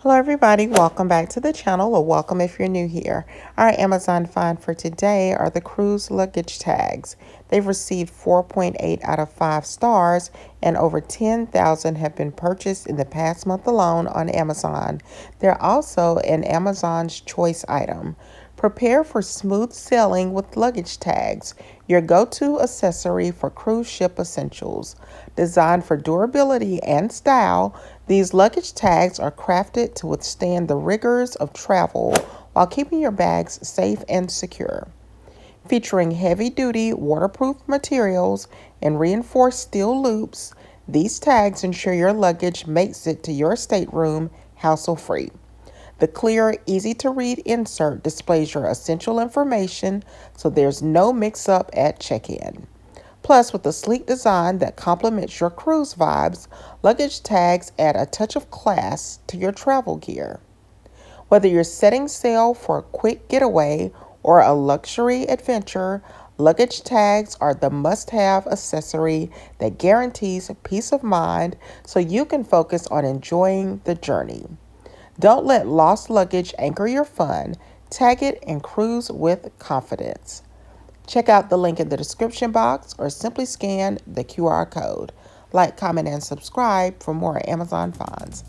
Hello everybody, welcome back to the channel, or welcome if you're new here. Our Amazon find for today are the cruise luggage tags. They've received 4.8 out of 5 stars and over 10,000 have been purchased in the past month alone on Amazon. They're also an Amazon's choice item. Prepare for smooth sailing with luggage tags, your go-to accessory for cruise ship essentials. Designed for durability and style, these luggage tags are crafted to withstand the rigors of travel while keeping your bags safe and secure. Featuring heavy-duty waterproof materials and reinforced steel loops, these tags ensure your luggage makes it to your stateroom hassle-free. The clear, easy-to-read insert displays your essential information, so there's no mix-up at check-in. Plus, with a sleek design that complements your cruise vibes, luggage tags add a touch of class to your travel gear. Whether you're setting sail for a quick getaway or a luxury adventure, luggage tags are the must-have accessory that guarantees peace of mind so you can focus on enjoying the journey. Don't let lost luggage anchor your fun. Tag it and cruise with confidence. Check out the link in the description box or simply scan the QR code. Like, comment, and subscribe for more Amazon finds.